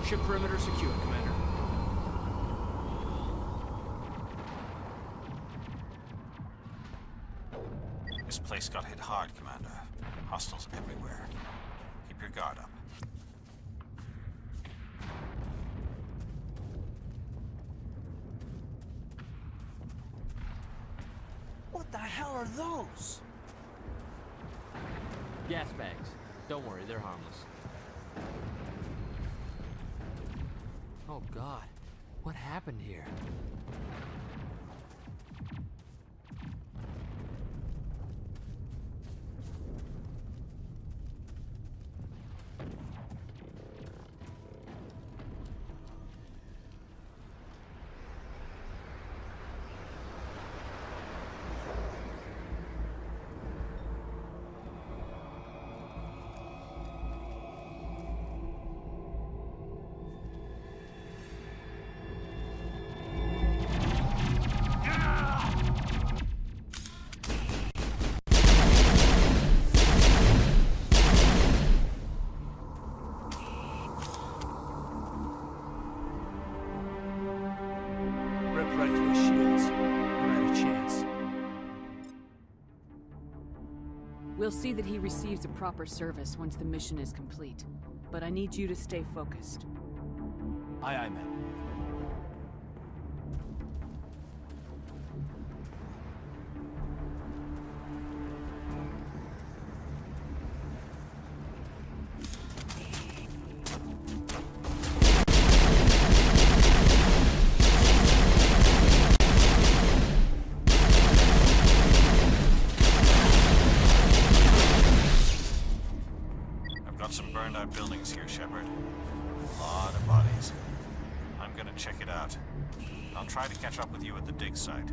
Ship perimeter secure, Commander. This place got hit hard, Commander. Hostiles everywhere. Keep your guard up. What the hell are those? Gas bags. Don't worry, they're harmless. Oh God, what happened here? Right through his shields. We're at a chance. We'll see that he receives a proper service once the mission is complete. But I need you to stay focused. Aye, aye, ma'am. Some burned out buildings here, Shepard. A lot of bodies. I'm gonna check it out. I'll try to catch up with you at the dig site.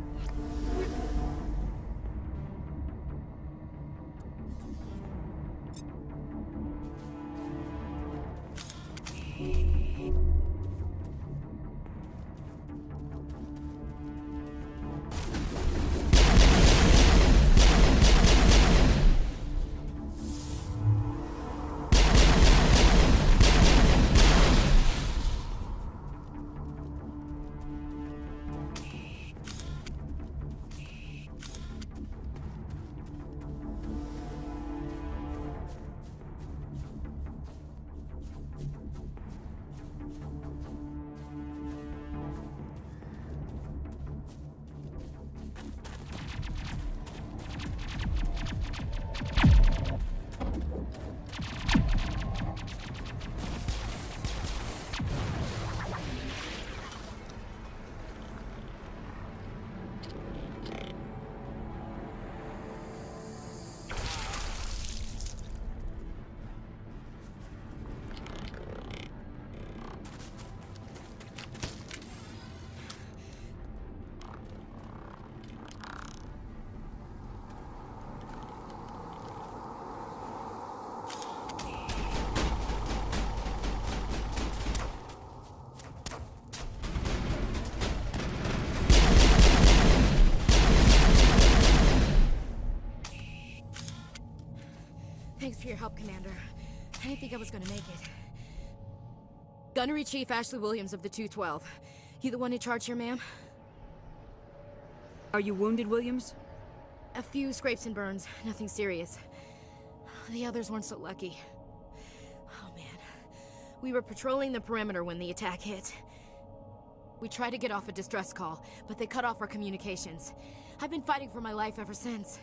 Thanks for your help, Commander. I didn't think I was gonna make it. Gunnery Chief Ashley Williams of the 212. You the one in charge here, ma'am? Are you wounded, Williams? A few scrapes and burns, nothing serious. The others weren't so lucky. Oh man. We were patrolling the perimeter when the attack hit. We tried to get off a distress call, but they cut off our communications. I've been fighting for my life ever since.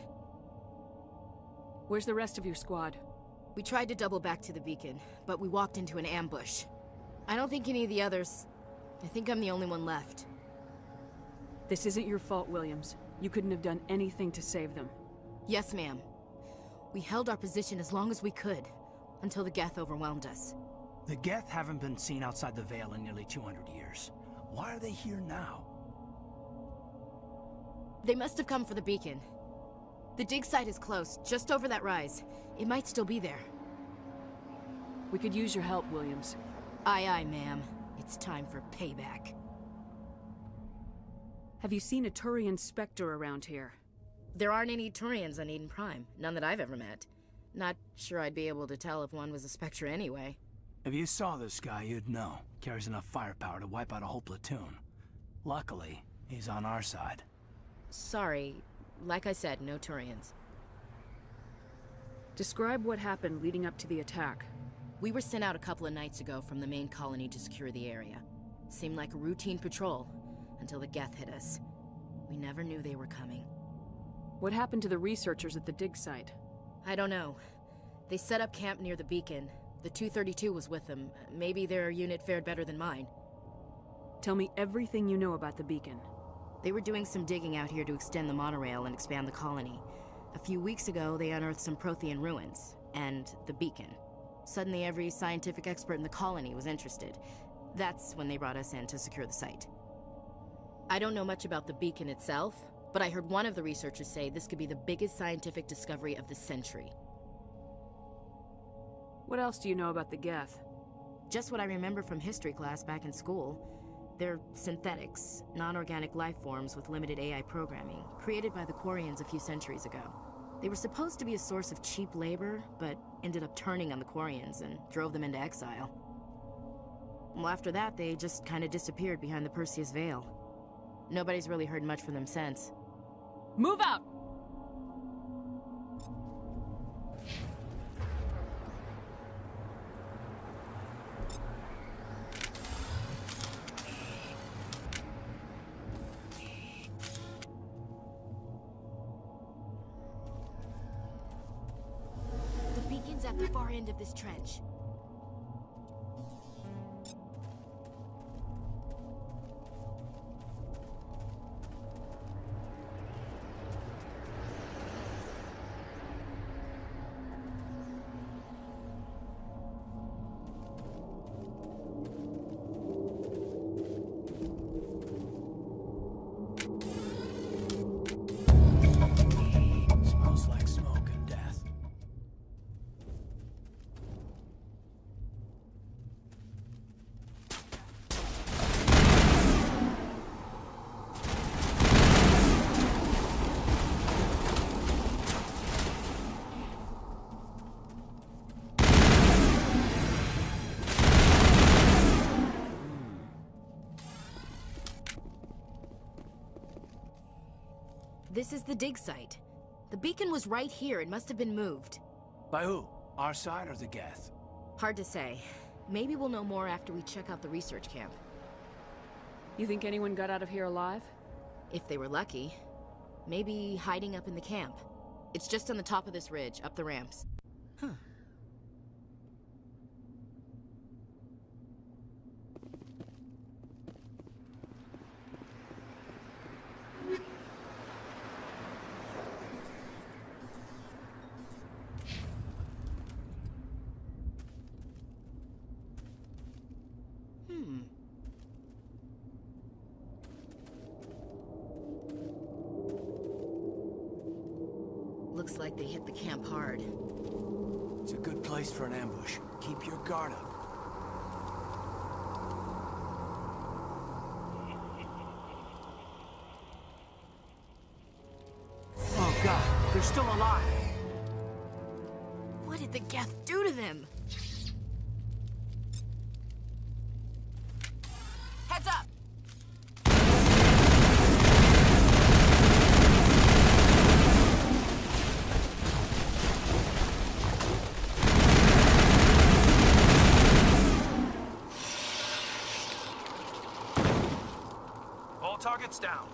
Where's the rest of your squad? We tried to double back to the beacon, but we walked into an ambush. I don't think any of the others... I think I'm the only one left. This isn't your fault, Williams. You couldn't have done anything to save them. Yes, ma'am. We held our position as long as we could, until the Geth overwhelmed us. The Geth haven't been seen outside the Veil in nearly 200 years. Why are they here now? They must have come for the beacon. The dig site is close, just over that rise. It might still be there. We could use your help, Williams. Aye, aye, ma'am. It's time for payback. Have you seen a Turian Spectre around here? There aren't any Turians on Eden Prime. None that I've ever met. Not sure I'd be able to tell if one was a Spectre anyway. If you saw this guy, you'd know. Carries enough firepower to wipe out a whole platoon. Luckily, he's on our side. Sorry. Like I said, no Turians. Describe what happened leading up to the attack. We were sent out a couple of nights ago from the main colony to secure the area. Seemed like a routine patrol, until the Geth hit us. We never knew they were coming. What happened to the researchers at the dig site? I don't know. They set up camp near the beacon. The 232 was with them. Maybe their unit fared better than mine. Tell me everything you know about the beacon. They were doing some digging out here to extend the monorail and expand the colony. A few weeks ago, they unearthed some Prothean ruins, and the beacon. Suddenly, every scientific expert in the colony was interested. That's when they brought us in to secure the site. I don't know much about the beacon itself, but I heard one of the researchers say this could be the biggest scientific discovery of the century. What else do you know about the Geth? Just what I remember from history class back in school. They're synthetics, non-organic life forms with limited AI programming, created by the Quarians a few centuries ago. They were supposed to be a source of cheap labor, but ended up turning on the Quarians and drove them into exile. Well, after that, they just kind of disappeared behind the Perseus Veil. Nobody's really heard much from them since. Move out! At the far end of this trench. Smells like smoke and death. This is the dig site. The beacon was right here. It must have been moved. By who? Our side or the Geth? Hard to say. Maybe we'll know more after we check out the research camp. You think anyone got out of here alive? If they were lucky. Maybe hiding up in the camp. It's just on the top of this ridge, up the ramps. Huh. Looks like they hit the camp hard. It's a good place for an ambush. Keep your guard up. Oh god, they're still alive! What did the Geth do to them? Heads up! All targets down.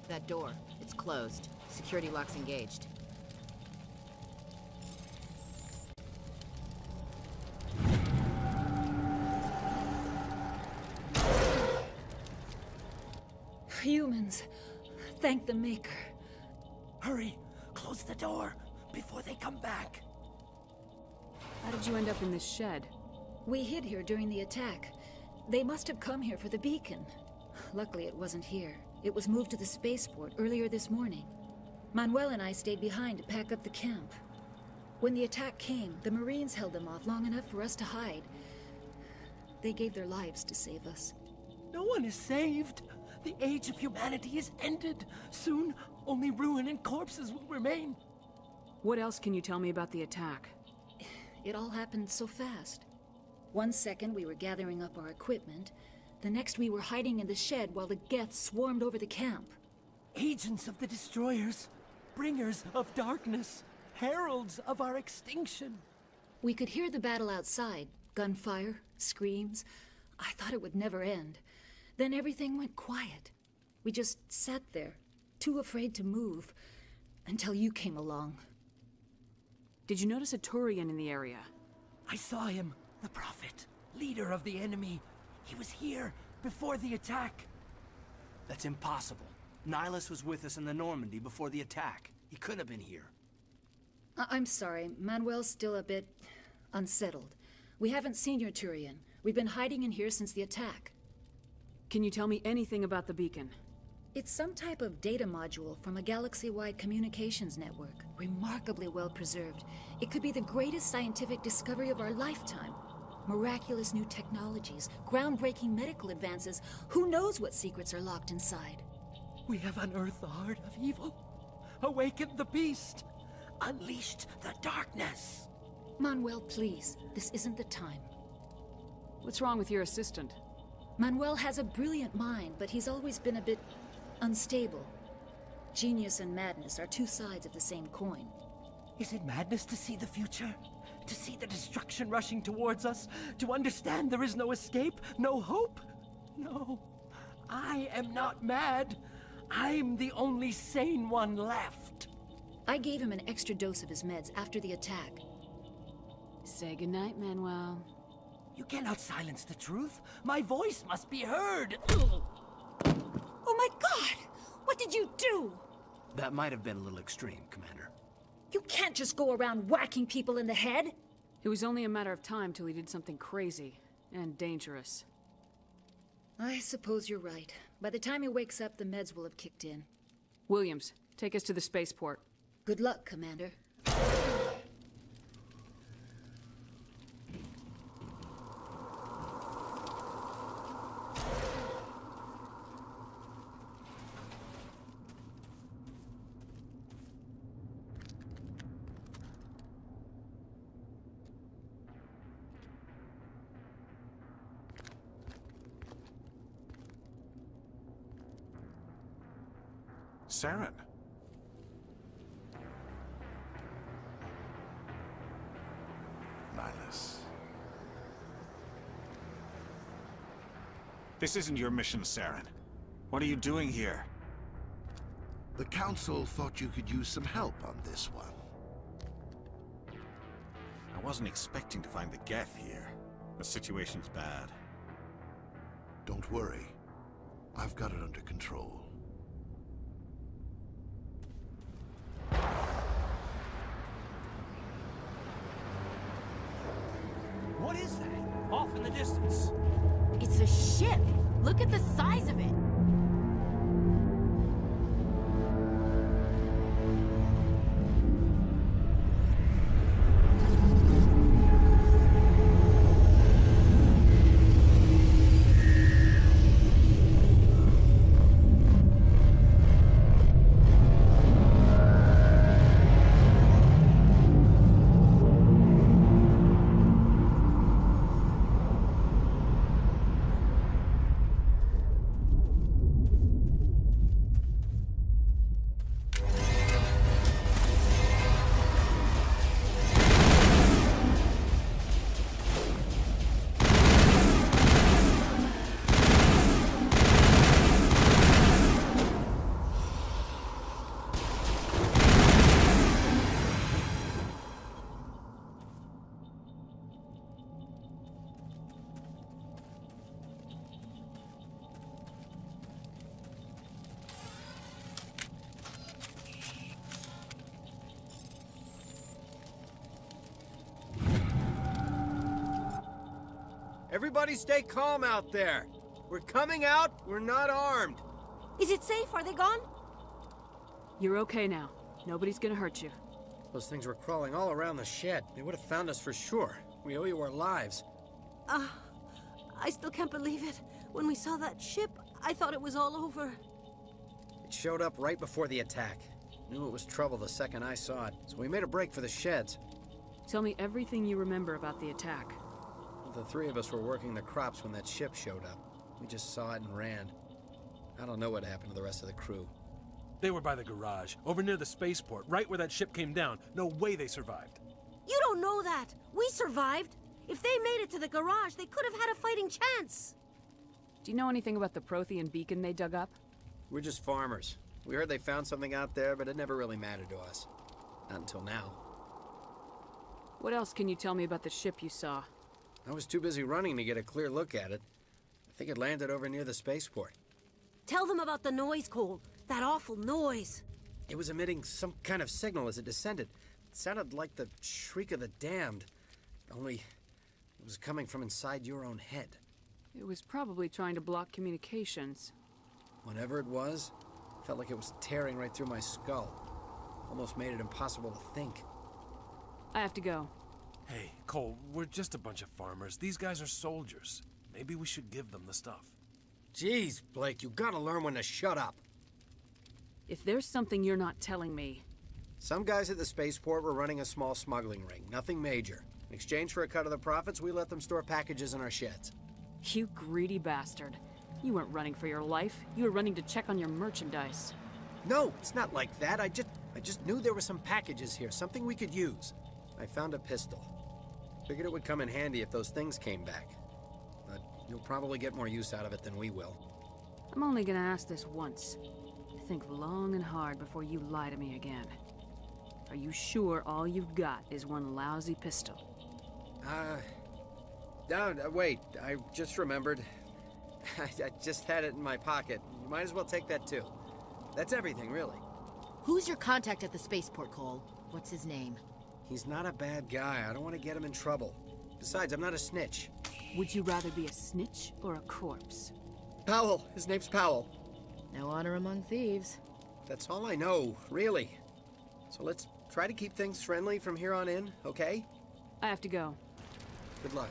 That door. It's closed. Security lock's engaged. Humans. Thank the Maker. Hurry! Close the door before they come back. How did you end up in this shed? We hid here during the attack. They must have come here for the beacon. Luckily, it wasn't here. It was moved to the spaceport earlier this morning. Manuel and I stayed behind to pack up the camp. When the attack came, the Marines held them off long enough for us to hide. They gave their lives to save us. No one is saved. The age of humanity is ended. Soon, only ruin and corpses will remain. What else can you tell me about the attack? It all happened so fast. 1 second we were gathering up our equipment. The next we were hiding in the shed while the Geth swarmed over the camp. Agents of the Destroyers, bringers of darkness, heralds of our extinction. We could hear the battle outside. Gunfire, screams. I thought it would never end. Then everything went quiet. We just sat there, too afraid to move, until you came along. Did you notice a Turian in the area? I saw him, the Prophet, leader of the enemy. He was here before the attack. That's impossible. Nihilus was with us in the Normandy before the attack. He couldn't have been here. I'm sorry, Manuel's still a bit unsettled. We haven't seen your Turian. We've been hiding in here since the attack. Can you tell me anything about the beacon? It's some type of data module from a galaxy-wide communications network. Remarkably well preserved. It could be the greatest scientific discovery of our lifetime. Miraculous new technologies, groundbreaking medical advances. Who knows what secrets are locked inside? We have unearthed the heart of evil, awakened the beast, unleashed the darkness. Manuel, please. This isn't the time. What's wrong with your assistant? Manuel has a brilliant mind, but he's always been a bit unstable. Genius and madness are two sides of the same coin. Is it madness to see the future? To see the destruction rushing towards us? To understand there is no escape, no hope? No, I am not mad. I'm the only sane one left. I gave him an extra dose of his meds after the attack. Say goodnight, Manuel. You cannot silence the truth. My voice must be heard. Oh my God! What did you do? That might have been a little extreme, Commander. You can't just go around whacking people in the head! It was only a matter of time till he did something crazy and dangerous. I suppose you're right. By the time he wakes up, the meds will have kicked in. Williams, take us to the spaceport. Good luck, Commander. Saren. Nihilus. This isn't your mission, Saren. What are you doing here? The Council thought you could use some help on this one. I wasn't expecting to find the Geth here. The situation's bad. Don't worry. I've got it under control. What is that? Off in the distance. It's a ship! Look at the size of it! Everybody stay calm out there. We're coming out, we're not armed. Is it safe? Are they gone? You're okay now. Nobody's gonna hurt you. Those things were crawling all around the shed. They would have found us for sure. We owe you our lives. I still can't believe it. When we saw that ship, I thought it was all over. It showed up right before the attack. Knew it was trouble the second I saw it, so we made a break for the sheds. Tell me everything you remember about the attack. The three of us were working the crops when that ship showed up. We just saw it and ran. I don't know what happened to the rest of the crew. They were by the garage, over near the spaceport, right where that ship came down. No way they survived. You don't know that. We survived. If they made it to the garage, they could have had a fighting chance. Do you know anything about the Prothean beacon they dug up? We're just farmers. We heard they found something out there, but it never really mattered to us. Not until now. What else can you tell me about the ship you saw? I was too busy running to get a clear look at it. I think it landed over near the spaceport. Tell them about the noise, Cole. That awful noise. It was emitting some kind of signal as it descended. It sounded like the shriek of the damned. Only it was coming from inside your own head. It was probably trying to block communications. Whatever it was, felt like it was tearing right through my skull. Almost made it impossible to think. I have to go. Hey, Cole, we're just a bunch of farmers. These guys are soldiers. Maybe we should give them the stuff. Jeez, Blake, you gotta learn when to shut up. If there's something you're not telling me... Some guys at the spaceport were running a small smuggling ring, nothing major. In exchange for a cut of the profits, we let them store packages in our sheds. You greedy bastard. You weren't running for your life. You were running to check on your merchandise. No, it's not like that. I just knew there were some packages here, something we could use. I found a pistol. Figured it would come in handy if those things came back. But you'll probably get more use out of it than we will. I'm only gonna ask this once. Think long and hard before you lie to me again. Are you sure all you've got is one lousy pistol? No, wait. I just remembered. I just had it in my pocket. You might as well take that too. That's everything, really. Who's your contact at the spaceport, Cole? What's his name? He's not a bad guy. I don't want to get him in trouble. Besides, I'm not a snitch. Would you rather be a snitch or a corpse? Powell. His name's Powell. No honor among thieves. That's all I know, really. So let's try to keep things friendly from here on in, okay? I have to go. Good luck.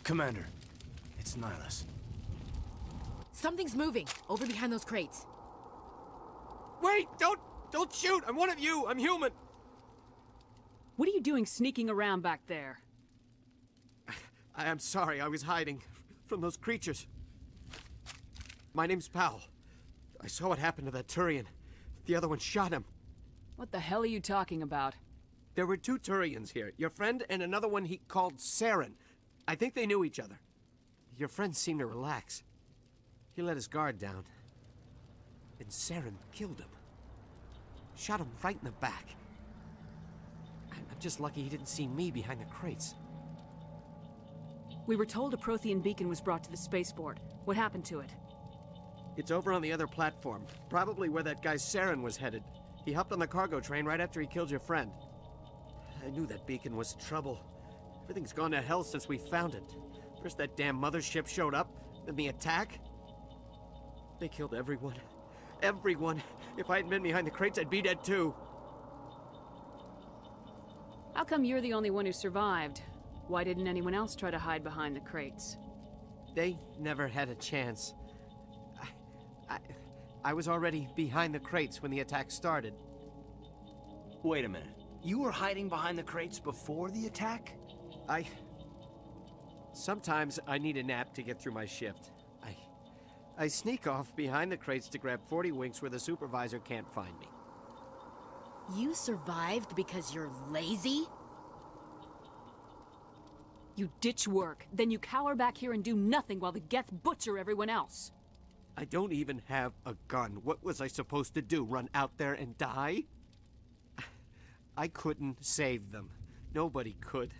Commander, it's Nihilus. Something's moving, over behind those crates. Wait! Don't shoot! I'm one of you! I'm human! What are you doing sneaking around back there? I'm sorry, I was hiding from those creatures. My name's Powell. I saw what happened to that Turian. The other one shot him. What the hell are you talking about? There were two Turians here. Your friend and another one he called Saren. I think they knew each other. Your friend seemed to relax. He let his guard down. And Saren killed him. Shot him right in the back. I'm just lucky he didn't see me behind the crates. We were told a Prothean beacon was brought to the spaceport. What happened to it? It's over on the other platform. Probably where that guy Saren was headed. He hopped on the cargo train right after he killed your friend. I knew that beacon was trouble. Everything's gone to hell since we found it. First that damn mothership showed up, then the attack. They killed everyone. Everyone. If I hadn't been behind the crates, I'd be dead too. How come you're the only one who survived? Why didn't anyone else try to hide behind the crates? They never had a chance. I was already behind the crates when the attack started. Wait a minute. You were hiding behind the crates before the attack? Sometimes I need a nap to get through my shift. I sneak off behind the crates to grab 40 winks where the supervisor can't find me. You survived because you're lazy? You ditch work, then you cower back here and do nothing while the Geth butcher everyone else. I don't even have a gun. What was I supposed to do, run out there and die? I couldn't save them. Nobody could.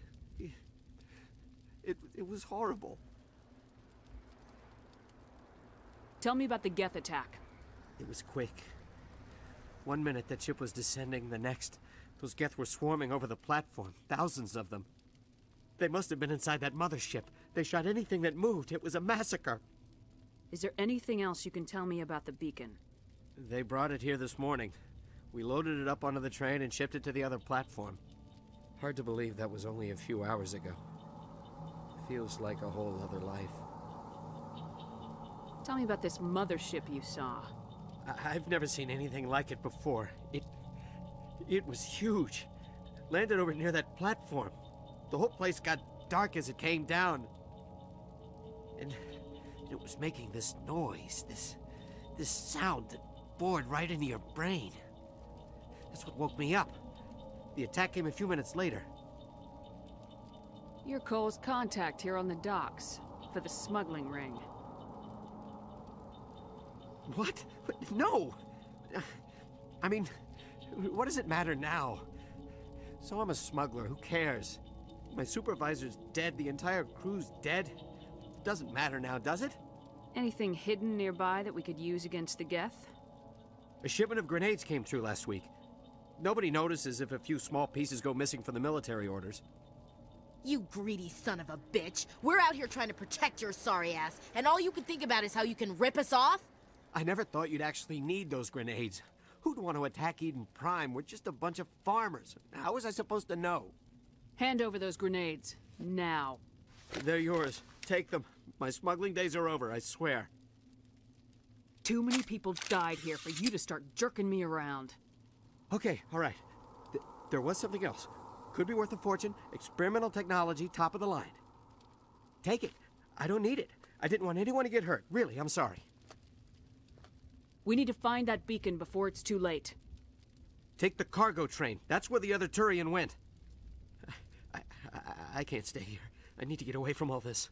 It was horrible. Tell me about the Geth attack. It was quick. 1 minute that ship was descending, the next, those Geth were swarming over the platform, thousands of them. They must have been inside that mothership. They shot anything that moved. It was a massacre. Is there anything else you can tell me about the beacon? They brought it here this morning. We loaded it up onto the train and shipped it to the other platform. Hard to believe that was only a few hours ago. Feels like a whole other life. Tell me about this mothership you saw. I've never seen anything like it before. It was huge. Landed over near that platform. The whole place got dark as it came down. And it was making this noise, this sound that bored right into your brain. That's what woke me up. The attack came a few minutes later. You're Cole's contact here on the docks for the smuggling ring. What? No! I mean, what does it matter now? So I'm a smuggler, who cares? My supervisor's dead, the entire crew's dead. Doesn't matter now, does it? Anything hidden nearby that we could use against the Geth? A shipment of grenades came through last week. Nobody notices if a few small pieces go missing from the military orders. You greedy son of a bitch. We're out here trying to protect your sorry ass, and all you can think about is how you can rip us off? I never thought you'd actually need those grenades. Who'd want to attack Eden Prime? We're just a bunch of farmers. How was I supposed to know? Hand over those grenades. Now. They're yours. Take them. My smuggling days are over, I swear. Too many people died here for you to start jerking me around. Okay, all right. There was something else. Could be worth a fortune. Experimental technology, top of the line. Take it. I don't need it. I didn't want anyone to get hurt. Really, I'm sorry. We need to find that beacon before it's too late. Take the cargo train. That's where the other Turian went. I can't stay here. I need to get away from all this.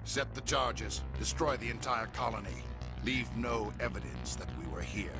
Set the charges. Destroy the entire colony. Leave no evidence that we were here.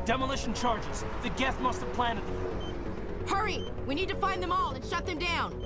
Demolition charges. The Geth must have planted them. Hurry! We need to find them all and shut them down.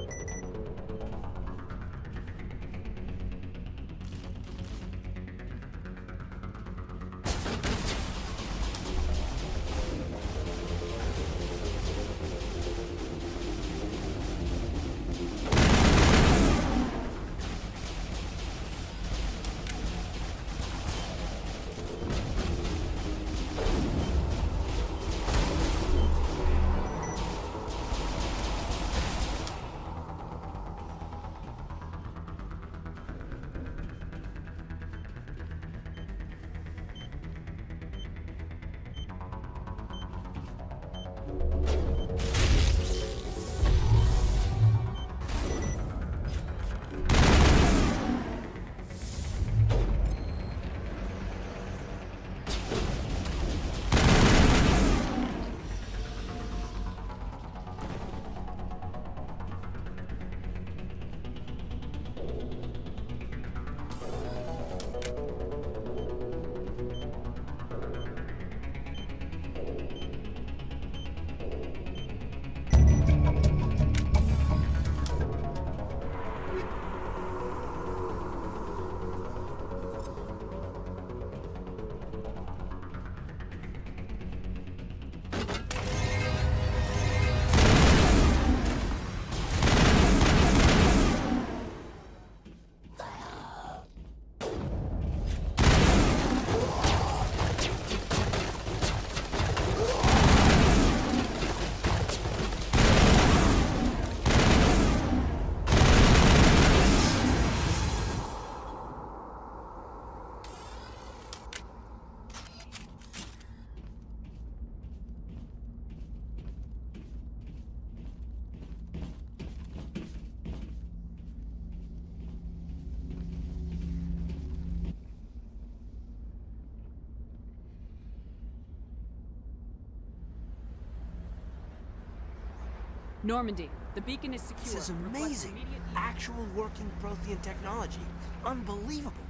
Normandy, the beacon is secure. This is amazing. Actual working Prothean technology. Unbelievable.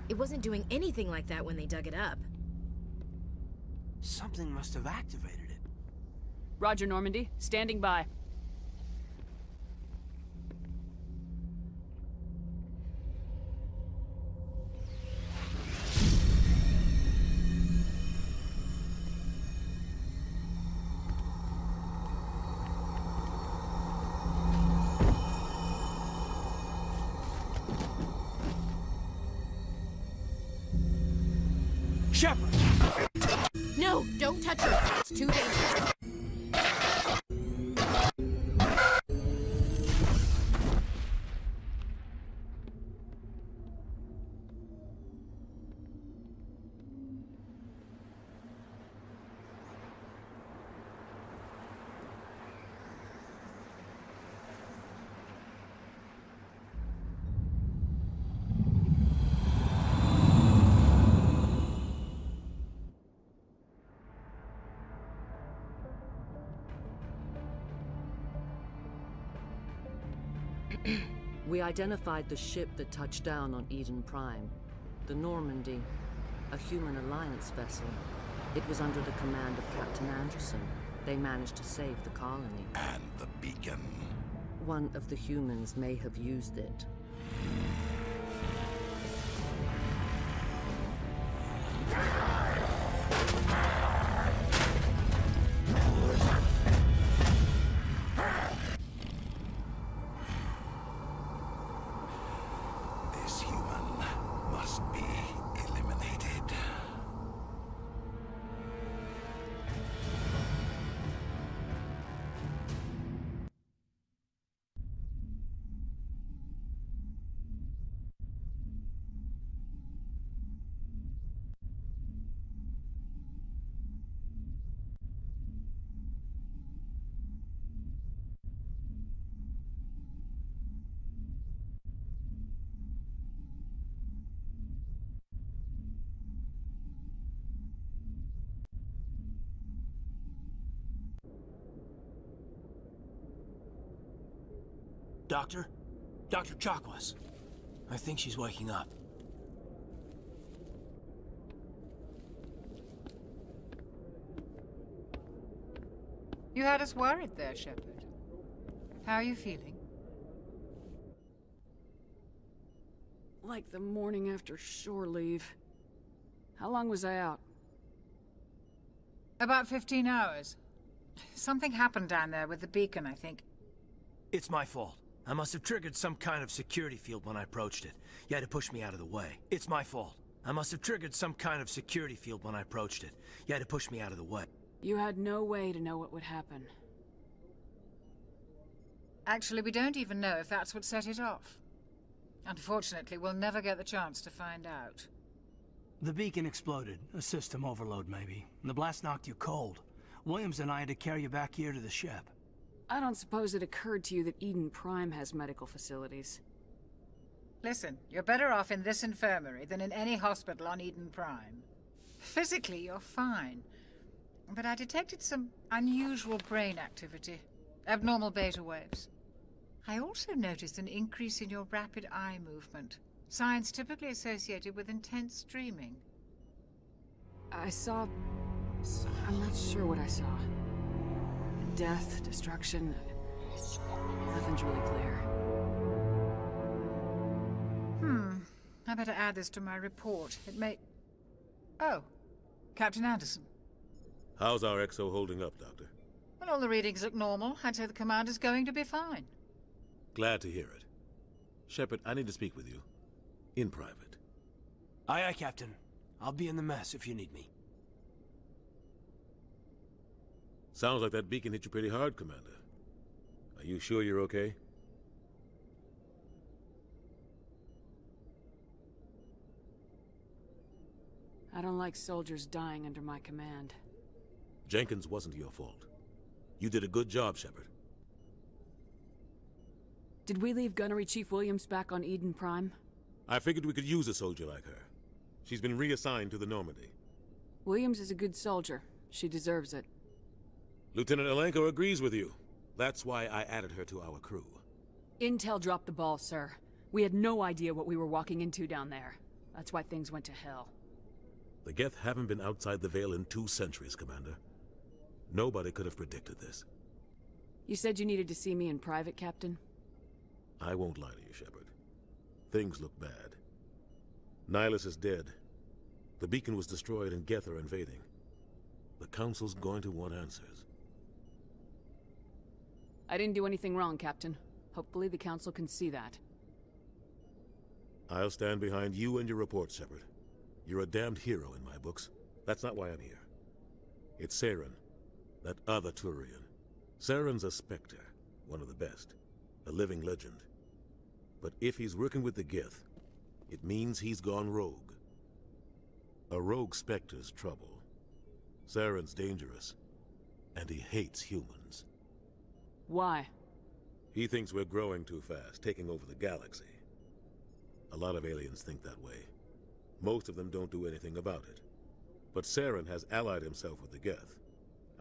It wasn't doing anything like that when they dug it up. Something must have activated it. Roger, Normandy. Standing by. Shepard! No, don't touch her. It's too dangerous. We identified the ship that touched down on Eden Prime. The Normandy, a human alliance vessel. It was under the command of Captain Anderson. They managed to save the colony. And the beacon. One of the humans may have used it. This human must be eliminated. Doctor? Dr. Chakwas. I think she's waking up. You had us worried there, Shepard. How are you feeling? Like the morning after shore leave. How long was I out? About 15 hours. Something happened down there with the beacon, I think. It's my fault. I must have triggered some kind of security field when I approached it. You had to push me out of the way. It's my fault. I must have triggered some kind of security field when I approached it. You had to push me out of the way. You had no way to know what would happen. Actually, we don't even know if that's what set it off. Unfortunately, we'll never get the chance to find out. The beacon exploded. A system overload, maybe. The blast knocked you cold. Williams and I had to carry you back here to the ship. I don't suppose it occurred to you that Eden Prime has medical facilities. Listen, you're better off in this infirmary than in any hospital on Eden Prime. Physically, you're fine. But I detected some unusual brain activity. Abnormal beta waves. I also noticed an increase in your rapid eye movement. Signs typically associated with intense dreaming. I saw... I'm not sure what I saw. Death, destruction... Nothing's really clear. I better add this to my report. It may... Oh, Captain Anderson. How's our XO holding up, Doctor? Well, all the readings look normal. I'd say the commander's going to be fine. Glad to hear it. Shepard, I need to speak with you. In private. Aye, aye, Captain. I'll be in the mess if you need me. Sounds like that beacon hit you pretty hard, Commander. Are you sure you're okay? I don't like soldiers dying under my command. Jenkins wasn't your fault. You did a good job, Shepard. Did we leave Gunnery Chief Williams back on Eden Prime? I figured we could use a soldier like her. She's been reassigned to the Normandy. Williams is a good soldier. She deserves it. Lieutenant Alenko agrees with you. That's why I added her to our crew. Intel dropped the ball, sir. We had no idea what we were walking into down there. That's why things went to hell. The Geth haven't been outside the Veil in 2 centuries, Commander. Nobody could have predicted this. You said you needed to see me in private, Captain? I won't lie to you, Shepard. Things look bad. Nihilus is dead. The beacon was destroyed and Geth are invading. The Council's going to want answers. I didn't do anything wrong, Captain. Hopefully the Council can see that. I'll stand behind you and your report, Shepard. You're a damned hero in my books. That's not why I'm here. It's Saren, that other Turian. Saren's a Spectre, one of the best. A living legend. But if he's working with the Geth, it means he's gone rogue. A rogue Spectre's trouble. Saren's dangerous, and he hates humans. Why? He thinks we're growing too fast, taking over the galaxy. A lot of aliens think that way. Most of them don't do anything about it. But Saren has allied himself with the Geth.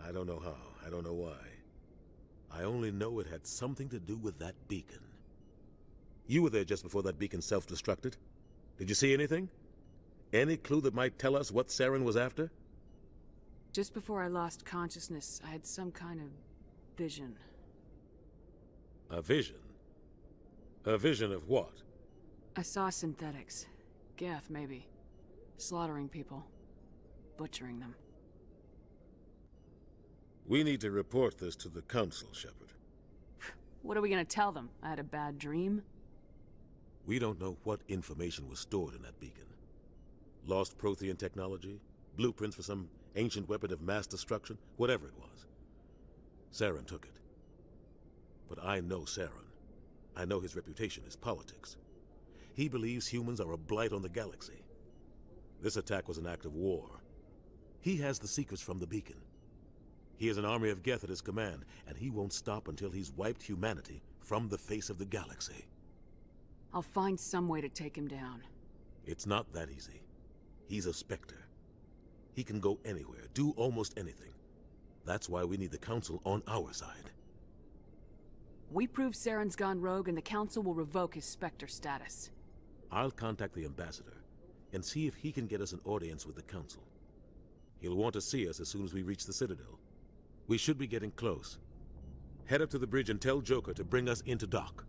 I don't know how, I don't know why. I only know it had something to do with that beacon. You were there just before that beacon self-destructed. Did you see anything? Any clue that might tell us what Saren was after? Just before I lost consciousness, I had some kind of vision. A vision? A vision of what? I saw synthetics. Geth, maybe. Slaughtering people. Butchering them. We need to report this to the Council, Shepard. What are we gonna tell them? I had a bad dream? We don't know what information was stored in that beacon. Lost Prothean technology? Blueprints for some ancient weapon of mass destruction? Whatever it was. Saren took it. But I know Saren. I know his reputation is politics. He believes humans are a blight on the galaxy. This attack was an act of war. He has the secrets from the beacon. He has an army of Geth at his command, and he won't stop until he's wiped humanity from the face of the galaxy. I'll find some way to take him down. It's not that easy. He's a Spectre. He can go anywhere, do almost anything. That's why we need the Council on our side. We prove Saren's gone rogue and the Council will revoke his Spectre status. I'll contact the Ambassador and see if he can get us an audience with the Council. He'll want to see us as soon as we reach the Citadel. We should be getting close. Head up to the bridge and tell Joker to bring us into dock.